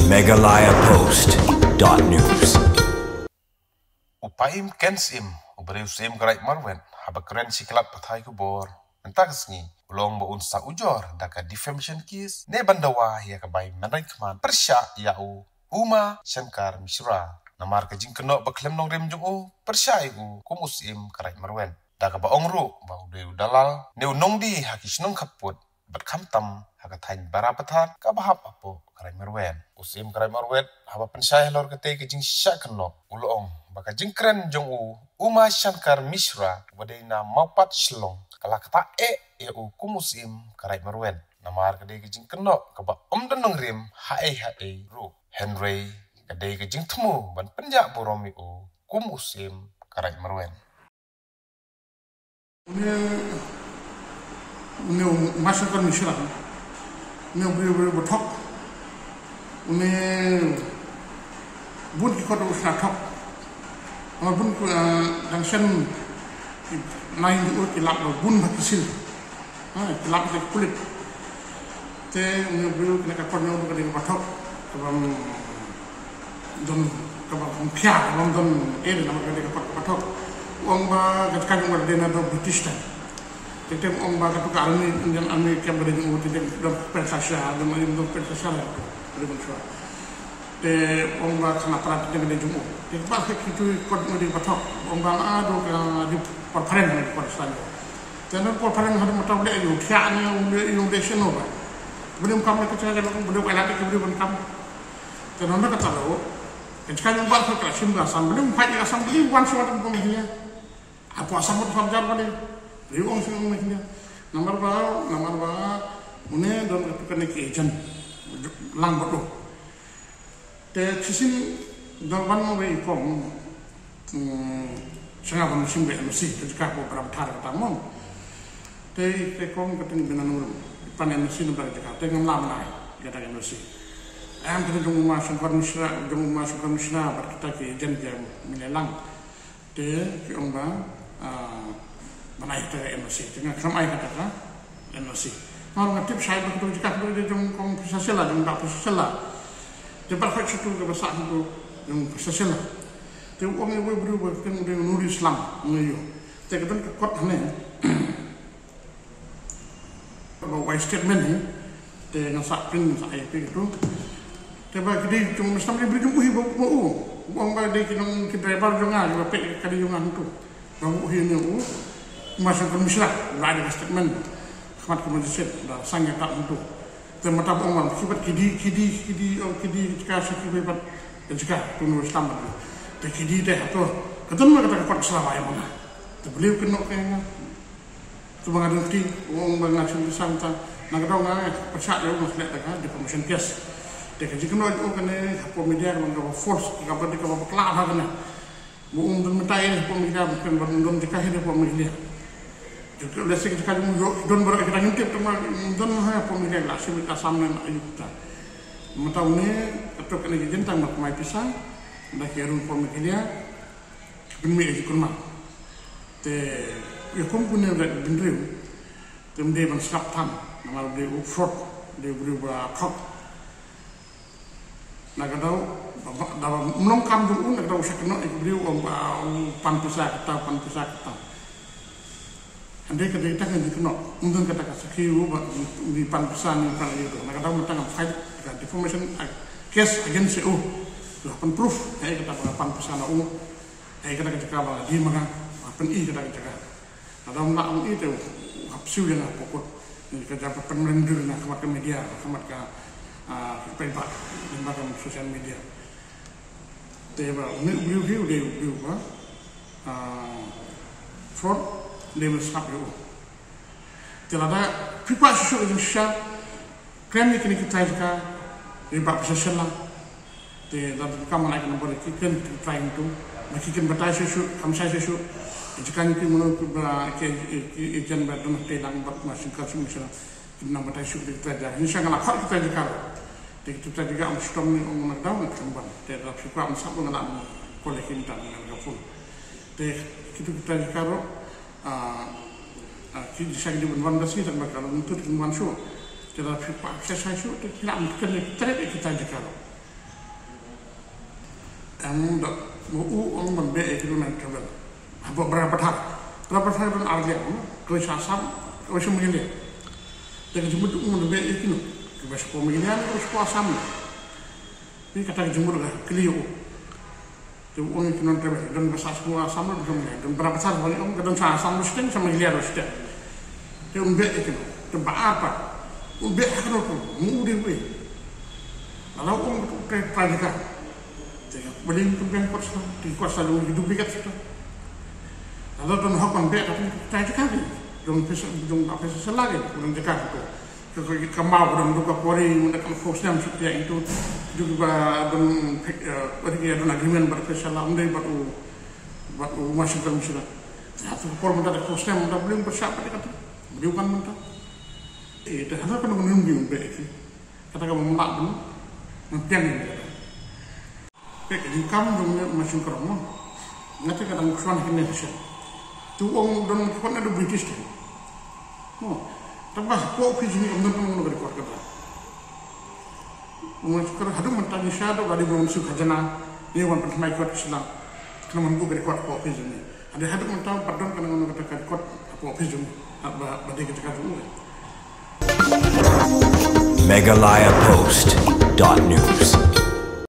megalayapost.news. Upaim kensim, uberiusim gerai marwen, haba keren si kelab patai kubor. Mentagsni, ulong bo unsa ujor, daka defamation case, ne bandawa ya kabai menrai keman, persya yau, Uma Shankar Mishra. Namar kajing kenok baklem nong rem jung persya iu, kumusim gerai marwen. Daka ba ongru, ba udeu dalal, neu nong di hakis nong kaput, bat kamtam, hakatain barapatan, kabahap apo gerai marwen. Usim gerai marwen, haba pensai lor kete kajing syak kenok, ulong. Baka jingkren jong Uma Shankar Mishra wadena maupat shlong kala kata u kumusim karai marwen namar kade jing kenok kaba dan nongrim hae ru Henry kade jing temu ban penjak boromi kumusim karai marwen ne Uma Shankar Mishra ne beri botok ne bun ki kodo usnatok bun ko dan sen naik di kilap bun hakisil kilap de kulit te beliau kena kakornya untuk kena batok kabam don kabam pia kabam don nama kena batok uang ba katkan uang dena do British tan tete uang ba katu karni dengan ame kiam beri uang tete do persasya do mari do persasya beri bensua te uang ba kena perat dengan jumu te ba kitu kod mari batok uang ba ado di perparen di Pakistan. Karena perparen hari mata boleh itu tiaknya innovation apa. Belum kami kecil kalau belum ada lagi belum kami. Karena mereka tahu. Sekarang buat kerja asam belum pagi asam belum wan suatu pemilihan. Apa asam itu fajar balik. Belum sih pemilihan. Nomor berapa? Ini don ketukan ke agent lang betul. Te sisi dalam mau ikon. Sangat musim BMC ketika beberapa hari pertama, tekong ketemu dengan panen mesin dari Jakarta dengan lama kita MC. Kita jumpa Uma Shankar Mishra berkata ke jen jam melelang, kita menaik ke MC. Dengan sama kata MC. Kalau ngatip saya betul jika dia jumpa persasela, jumpa persasela. Jepang itu kebesaran itu jumpa persasela. Te uang yang berubah kan udah nuri Islam ngayo. Te kadang kekot hane. Kalau white statement ni, te ngasak pin saya itu. Te ba kedi cuma Islam dia beri uhi bau. Uang ba dia kinong driver jongan, ba pe kadi jongan tu. Bau uhi ni Uma Shankar Mishra, ada statement. Khamat kemudian dah sangat tak untuk. Te mata uang kibat kidi jika sakit kibat jika tunur Islam tu. Tekidi deh atau ketemu kata kepada Surabaya mana, beliau kena kena, tu mengadun ti, orang mengacu di sana, nak tahu nggak percaya dia orang selesai kan di promotion case, tekadi kena itu kena pemedia orang force, kalau dia kalau kelab kan, bukan don mentai pemedia bukan don dikasih dia pemedia, jadi lesik sekali don berak kita ngintip teman don pemedia lah sih kita sama ayat kita, tahu ni atau kena jentang mak mai pisang. Dah kerun pemikiran, bumi itu kurma. Te, ya kompunen red bendera, temde ban skap tam, nama dia fraud, dia berubah kok. Nak tahu, dalam melongkam tu, nak tahu saya kena beliau pan pisah kita. Andai kata kita kan dikena, mungkin kata sekiu di pan pisah ni pan itu. Nak tahu tentang fight, defamation case against EU. Lapan proof, kata pan pesana kata cakap di mana, pan kata cakap. Ada nak itu, hapsiu yang pokok, kerja penmelendur nak kemat ke media, kemat ke penpat, lembaga sosial media. Teba, ni beliau fraud, dia berskap itu. Tidak ada pipa susu Indonesia, kami kini kita jika lebak sosial lah. Te dapat kamu naik nombor kikan trying tu, kikan batai sesu, kamsai sesu, jika ni menurut ijan berdana telang ber masing kasih misalnya, kita batai sesu kita dah. Ini sangat lapar kita jika, kita juga amstom ni orang tahu nak kembang. Te dapat suka amsap mengalam kolektif dan mengalafun. Te kita jika kita sangat dibuat basi dan kalau untuk dibuat show, te dapat suka saya show, te kita amkan terus kita jika. kamu dak mau membe itu nanti coba berapa tahun dan artinya kau sasam kau semua ini jadi jemput membe itu kau sekolah beginian kau sekolah asam ini kata jemput lah kelio itu orang itu nanti dan besar semua asam lah dan berapa tahun banyak kadang asam mesti sama giliran mesti itu membe itu coba apa membe akan apa mau dia lalu orang kayak prajurit boleh kemudian di kuasa dulu hidup dekat situ. Lalu tuan hakon bek tapi saya cakap ni, dong apa selagi, dong cakap tu. Kalau kemau dong duka pori, mereka fokusnya setiap itu juga dong pergi ada agreement berkesalah, undai batu masuk dalam sila. Satu por mereka fokusnya mereka boleh bersiap pada kata, boleh bukan mereka. Itu hanya kan menunggu bek. Kata kamu mak pun, nantian ini. Di kamu dong masuk ke rumah, nanti kadang kesuan kena hasil. Tu orang dan kesuan ada British tu. Tapi kau ofis ni ambil kamu nak rekod kata. Sekarang ada mentang siapa tu ada belum suka jana, ni orang pernah rekod Islam. Kena mampu rekod kau ofis ni. Ada mentang pardon kena orang kata rekod kau ofis ni. Bagi kita kata dulu. Megalayapost.news